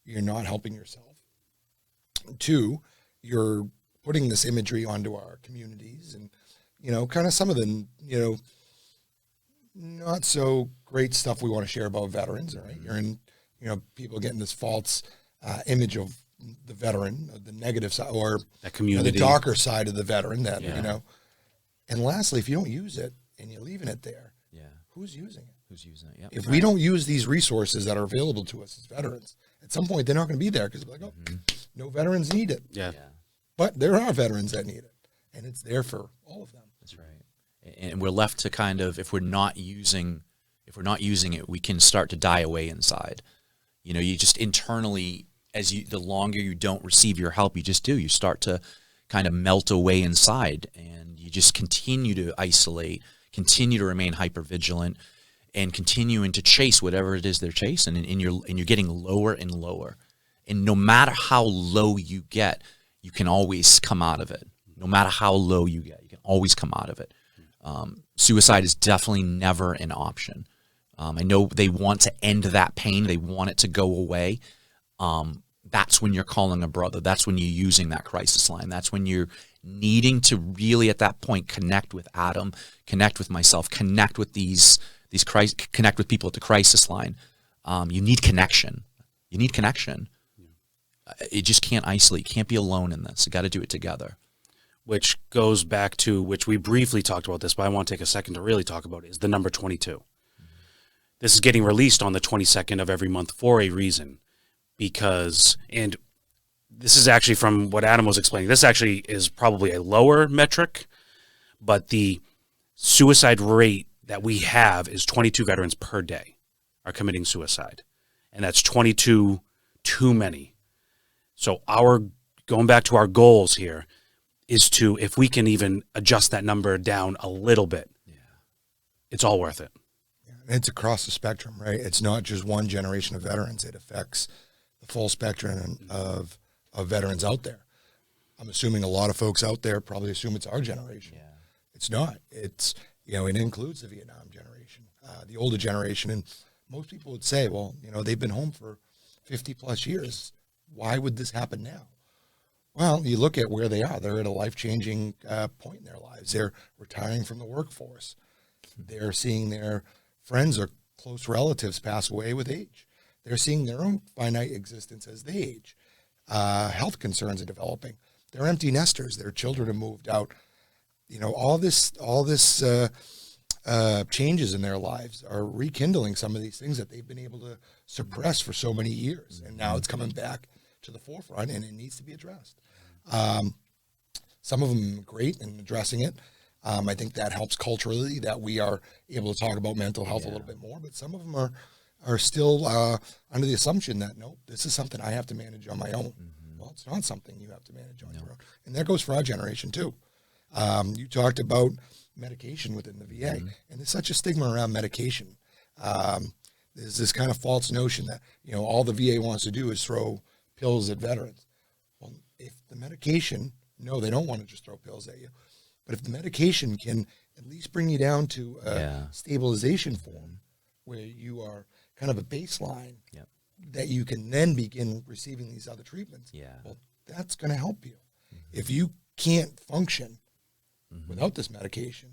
not helping yourself. 2, you're putting this imagery onto our communities and kind of some of the not so great stuff we want to share about veterans. Right? You're in people getting this false image of the veteran, the negative side, or that community, the darker side of the veteran. That Yeah. And lastly, if you don't use it and you're leaving it there, Yeah. who's using it? Who's using it? Yep. If we don't use these resources that are available to us as veterans, at some point they're not going to be there because they're like, no veterans need it. Yeah. Yeah. But there are veterans that need it, and it's there for all of them. That's right. And we're left to kind of, if we're not using it, we can start to die away inside. You just internally, the longer you don't receive your help, you start to kind of melt away inside, and you just continue to isolate, continue to remain hypervigilant, and continuing to chase whatever it is they're chasing, and you're getting lower and lower. And no matter how low you get, you can always come out of it. No matter how low you get, you can always come out of it. Suicide is definitely never an option. I know they want to end that pain. They want it to go away. That's when you're calling a brother. That's when you're using that crisis line. That's when you're needing to really, at that point, connect with Adam, connect with myself, connect with connect with people at the crisis line. You need connection. You need connection. You just can't isolate. You can't be alone in this. You got to do it together. Which goes back to, which we briefly talked about this, but I want to take a second to really talk about it, is the number 22. This is getting released on the 22nd of every month for a reason, because, and this is actually from what Adam was explaining, this actually is probably a lower metric, but the suicide rate that we have is 22 veterans per day are committing suicide. And that's 22 too many. So going back to our goals here is to, if we can even adjust that number down a little bit, it's all worth it. It's across the spectrum, right? It's not just one generation of veterans. It affects the full spectrum of veterans out there. I'm assuming a lot of folks out there probably assume it's our generation. Yeah. It's not. It's, it includes the Vietnam generation, the older generation. And most people would say, well, they've been home for 50 plus years. Why would this happen now? Well, you look at where they are. They're at a life-changing point in their lives. They're retiring from the workforce. They're seeing their friends or close relatives pass away with age. They're seeing their own finite existence as they age. Health concerns are developing. They're empty nesters. Their children have moved out. All this changes in their lives are rekindling some of these things that they've been able to suppress for so many years. And now it's coming back to the forefront, and it needs to be addressed. Some of them are great in addressing it. I think that helps culturally, that we are able to talk about mental health a little bit more, but some of them are still under the assumption that, no, this is something I have to manage on my own. Well, it's not something you have to manage on your own. And that goes for our generation too. You talked about medication within the VA, and there's such a stigma around medication. There's this kind of false notion that, all the VA wants to do is throw pills at veterans. Well, if the medication, no, they don't want to just throw pills at you. But if the medication can at least bring you down to a stabilization form where you are kind of a baseline that you can then begin receiving these other treatments, well, that's going to help you. If you can't function without this medication,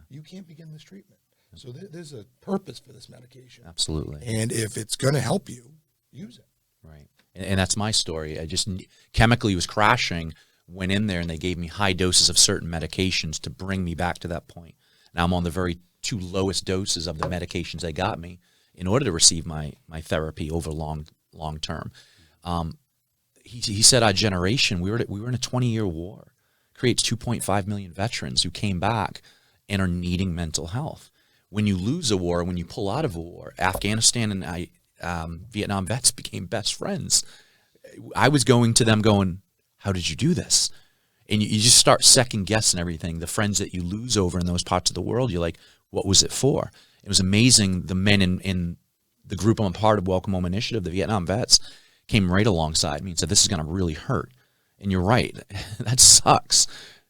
you can't begin this treatment. So there's a purpose for this medication. Absolutely. And if it's going to help you, use it. Right. And that's my story. I just chemically was crashing, went in there, and they gave me high doses of certain medications to bring me back to that point. Now I'm on the very two lowest doses of the medications they got me in order to receive my therapy over long term. He said our generation, we were in a 20-year war, creates 2.5 million veterans who came back and are needing mental health. When you lose a war, when you pull out of a war, Afghanistan and Vietnam vets became best friends. I was going to them going, how did you do this? And you just start second guessing everything. The friends that you lose over in those parts of the world, you're like, what was it for? It was amazing. The men in the group I'm a part of, Welcome Home Initiative, the Vietnam vets, came right alongside me and said, this is going to really hurt. And you're right. That sucks.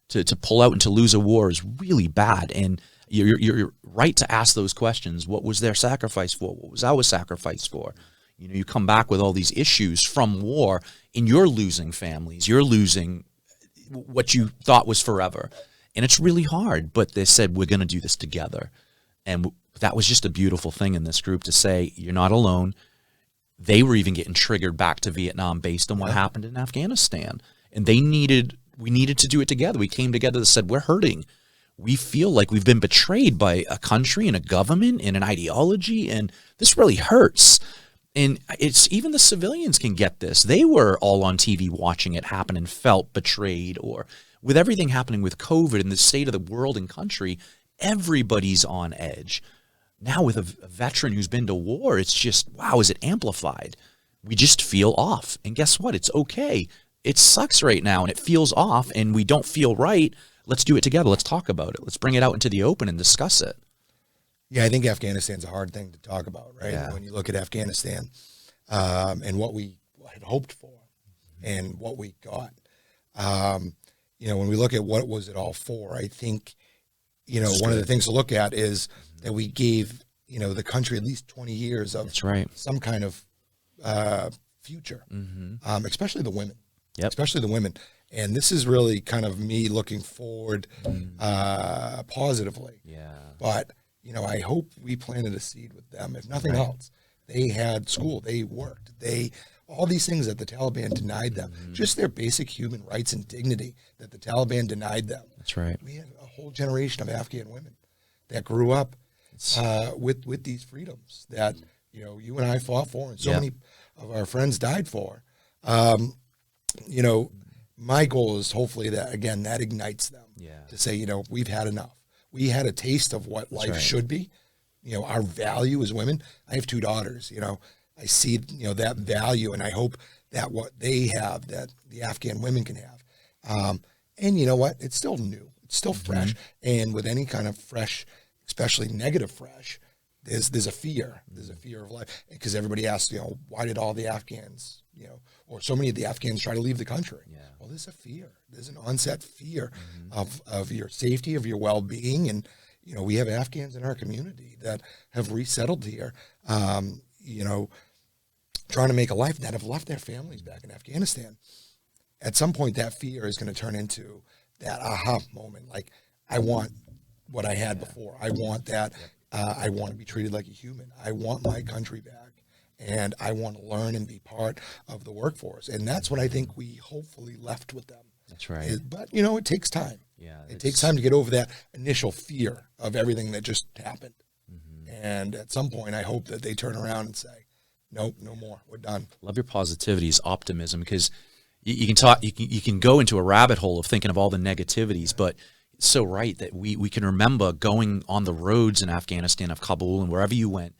To pull out and to lose a war is really bad. And you're right to ask those questions. What was their sacrifice for? What was our sacrifice for? You come back with all these issues from war, and you're losing families. You're losing what you thought was forever. And it's really hard. But they said, we're going to do this together. And that was just a beautiful thing in this group to say, you're not alone. they were even getting triggered back to Vietnam based on what happened in Afghanistan. And we needed to do it together. We came together and said, we're hurting. We feel like we've been betrayed by a country and a government and an ideology, and this really hurts. And it's even the civilians can get this. They were all on TV watching it happen and felt betrayed. Or with everything happening with COVID and the state of the world and country, everybody's on edge. Now with a veteran who's been to war, it's just, wow, is it amplified? We just feel off. And guess what? It's okay. It sucks right now and it feels off and we don't feel right. Let's do it together. Let's talk about it. Let's bring it out into the open and discuss it. Yeah, I think Afghanistan's a hard thing to talk about, right? Yeah. When you look at Afghanistan and what we had hoped for and what we got, you know, when we look at what was it all for, I think, you know, one of the things to look at is that we gave, you know, the country at least 20 years of some kind of future, especially the women, especially the women. And this is really kind of me looking forward positively. Yeah. But, you know, I hope we planted a seed with them. If nothing else, they had school, they worked, all these things that the Taliban denied them, just their basic human rights and dignity that the Taliban denied them. That's right. We had a whole generation of Afghan women that grew up with these freedoms that, you know, you and I fought for and so many of our friends died for. You know, my goal is hopefully that, again, that ignites them to say, you know, we've had enough. We had a taste of what life should be. You know, our value as women. I have 2 daughters, you know, I see, you know, that value, and I hope that what they have, that the Afghan women can have. And you know what? It's still new. It's still fresh. And with any kind of fresh, especially negative fresh, there's a fear. There's a fear of life. Because everybody asks, you know, why did all the Afghans, you know, or so many of the Afghans try to leave the country? Well, there's a fear. There's an onset fear of your safety, of your well-being. And, you know, we have Afghans in our community that have resettled here, you know, trying to make a life, that have left their families back in Afghanistan. At some point, that fear is going to turn into that aha moment. Like, I want what I had before. I want that. I want to be treated like a human. I want my country back. And I want to learn and be part of the workforce. And that's what I think we hopefully left with them. That's right. But, you know, it takes time. Yeah. It takes time to get over that initial fear of everything that just happened. And at some point, I hope that they turn around and say, nope, no more. We're done. Love your positivities, optimism, because you can talk, you can go into a rabbit hole of thinking of all the negativities, but it's so right that we can remember going on the roads in Afghanistan, of Kabul and wherever you went,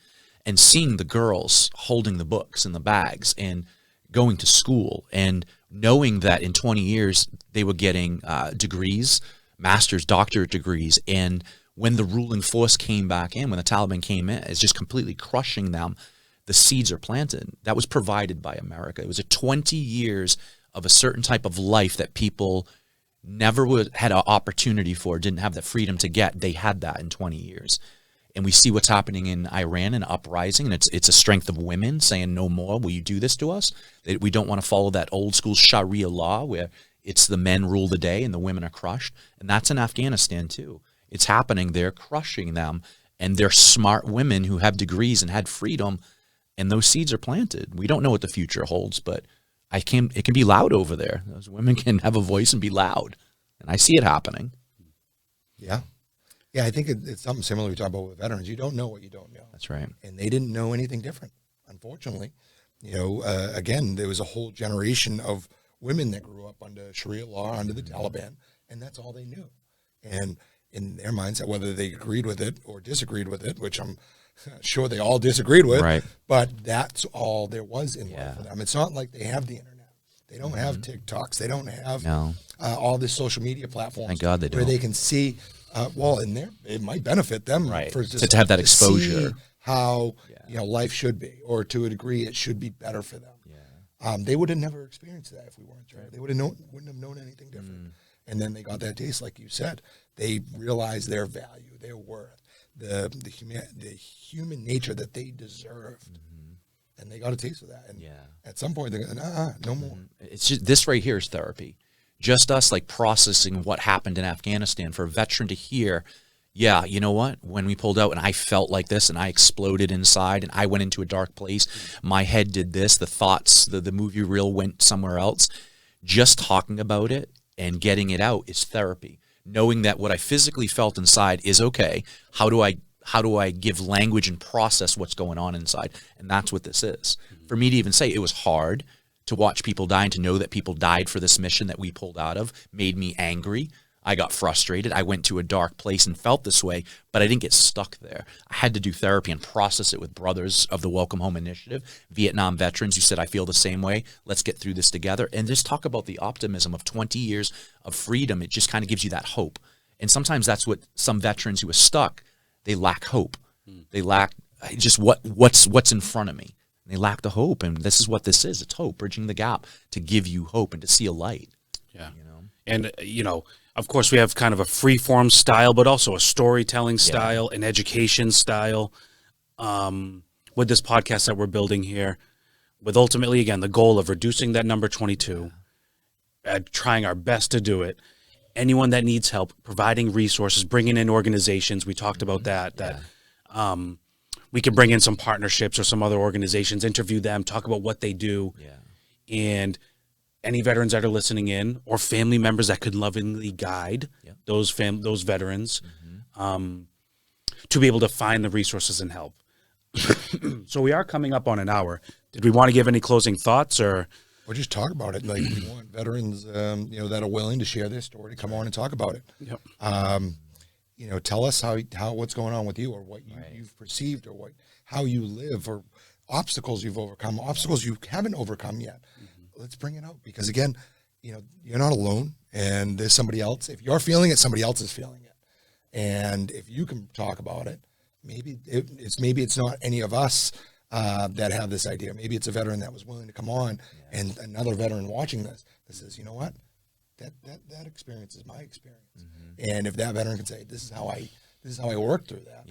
and seeing the girls holding the books and the bags and going to school and knowing that in 20 years they were getting degrees, master's, doctorate degrees. And when the ruling force came back in, when the Taliban came in, it's just completely crushing them. The seeds are planted. That was provided by America. It was a 20 years of a certain type of life that people never had an opportunity for, didn't have the freedom to get. They had that in 20 years. And we see what's happening in Iran, an uprising, and it's a strength of women saying, no more, will you do this to us? We don't want to follow that old school Sharia law where it's the men rule the day and the women are crushed. And that's in Afghanistan too. It's happening. They're crushing them, and they're smart women who have degrees and had freedom, and those seeds are planted. We don't know what the future holds, but it can be loud over there. Those women can have a voice and be loud, and I see it happening. Yeah. Yeah, I think it's something similar we talk about with veterans. You don't know what you don't know. That's right. And they didn't know anything different, unfortunately. You know, again, there was a whole generation of women that grew up under Sharia law, under the Taliban, and that's all they knew. And in their mindset, whether they agreed with it or disagreed with it, which I'm sure they all disagreed with, right, but that's all there was in life for them. It's not like they have the internet. They don't have TikToks. They don't have all this social media platforms. Thank God they don't. Where they can see, well, in there, it might benefit them for to have that exposure. See how you know life should be, or to a degree, it should be better for them. They would have never experienced that if we weren't there. They wouldn't have known anything different. And then they got that taste, like you said. They realized their value, their worth, the human nature that they deserved. And they got a taste of that. And at some point, they're going, no more. It's just, this right here is therapy. Just us like processing what happened in Afghanistan. For a veteran to hear, Yeah, you know what? When we pulled out and I felt like this and I exploded inside and I went into a dark place, my head did this, the thoughts, the movie reel went somewhere else. Just talking about it and getting it out is therapy. Knowing that what I physically felt inside is okay. How do I give language and process what's going on inside? And that's what this is. For me to even say it was hard to watch people die and to know that people died for this mission that we pulled out of made me angry. I got frustrated. I went to a dark place and felt this way, but I didn't get stuck there. I had to do therapy and process it with brothers of the Welcome Home Initiative, Vietnam veterans who said, I feel the same way. Let's get through this together. And just talk about the optimism of 20 years of freedom. It just kind of gives you that hope. And sometimes that's what some veterans who are stuck, they lack hope. They lack just what's in front of me. They lack the hope. And this is what this is. It's hope, bridging the gap to give you hope and to see a light. Yeah. And, of course, we have kind of a free-form style, but also a storytelling style, an education style with this podcast that we're building here, with ultimately, again, the goal of reducing that number 22, trying our best to do it. Anyone that needs help, providing resources, bringing in organizations. We talked about that we can bring in some partnerships or some other organizations, interview them, talk about what they do. Yeah. And any veterans that are listening in or family members that could lovingly guide those veterans to be able to find the resources and help. So we are coming up on an hour. Did we want to give any closing thoughts or just talk about it? Like, we want veterans, that are willing to share their story to come on and talk about it. Yep. Tell us what's going on with you, or what you've perceived, or how you live, or obstacles you've overcome, obstacles you haven't overcome yet. Let's bring it out, because again, you're not alone, and there's somebody else. If you're feeling it, somebody else is feeling it. And if you can talk about it, maybe it's not any of us that have this idea. Maybe it's a veteran that was willing to come on, and another veteran watching this that says, you know what, that experience is my experience. And if that veteran can say, this is how I worked through that.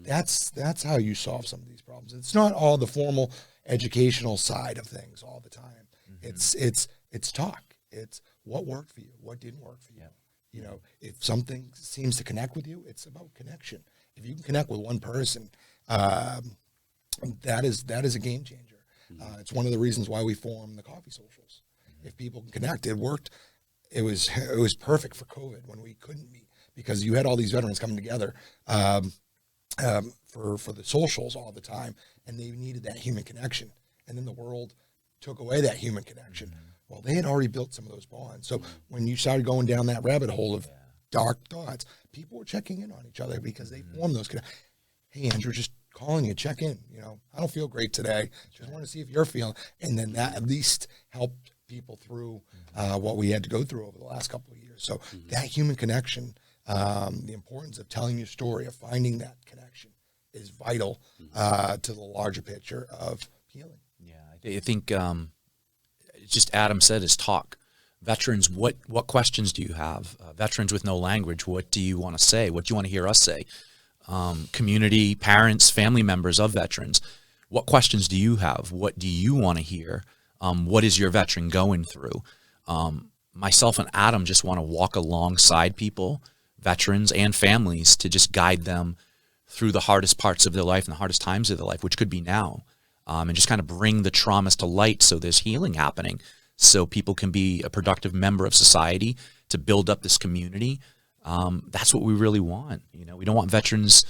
That's how you solve some of these problems. It's not all the formal educational side of things all the time. It's talk. It's what worked for you, what didn't work for you. If something seems to connect with you, it's about connection. If you can connect with one person, that is a game changer. It's one of the reasons why we form the coffee socials. If people can connect, it worked. It was perfect for COVID when we couldn't meet, because you had all these veterans coming together for the socials all the time, and they needed that human connection. And then the world took away that human connection. Well, they had already built some of those bonds. So when you started going down that rabbit hole of dark thoughts, people were checking in on each other because they formed those connections. Hey, Andrew, just calling you, check in. I don't feel great today. Just want to see if you're feeling. And then that at least helped people through what we had to go through over the last couple of years. So that human connection, the importance of telling your story, of finding that connection, is vital to the larger picture of healing. I think just Adam said is talk. Veterans, what questions do you have? Veterans with no language, what do you want to say? What do you want to hear us say? Community, parents, family members of veterans, what questions do you have? What do you want to hear? What is your veteran going through? Myself and Adam just want to walk alongside people, veterans and families, to just guide them through the hardest parts of their life and the hardest times of their life, which could be now. And just kind of bring the traumas to light so there's healing happening, so people can be a productive member of society to build up this community. That's what we really want. We don't want veterans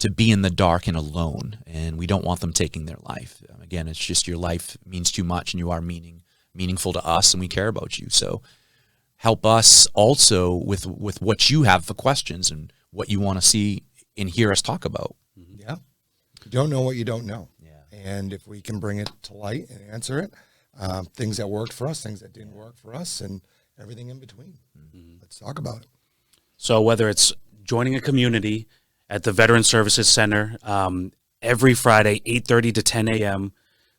to be in the dark and alone, and we don't want them taking their life. Again, it's just your life means too much, and you are meaningful to us, and we care about you. So help us also with what you have for questions and what you want to see and hear us talk about. Yeah. You don't know what you don't know. And if we can bring it to light and answer it, things that worked for us, things that didn't work for us, and everything in between. Let's talk about it. So whether it's joining a community at the Veteran Services Center every Friday, 8:30 to 10 a.m.,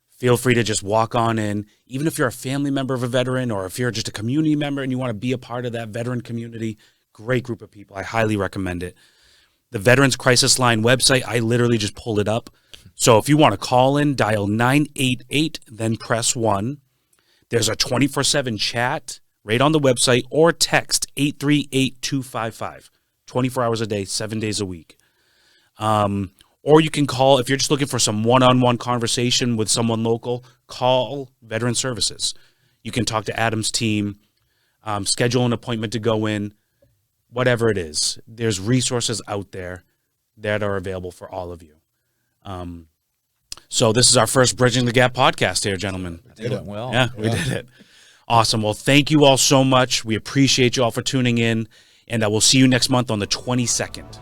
feel free to just walk on in. Even if you're a family member of a veteran, or if you're just a community member and you want to be a part of that veteran community, great group of people. I highly recommend it. The Veterans Crisis Line website, I literally just pulled it up. So if you want to call in, dial 988, then press 1. There's a 24/7 chat right on the website, or text 838-255. 24 hours a day, 7 days a week. Or you can call, if you're just looking for some one-on-one conversation with someone local, call Veteran Services. You can talk to Adam's team, schedule an appointment to go in, whatever it is. There's resources out there that are available for all of you. So this is our first Bridging the Gap podcast here, gentlemen. Did it well. Yeah, we did it. Awesome. Well, thank you all so much. We appreciate you all for tuning in, and I will see you next month on the 22nd.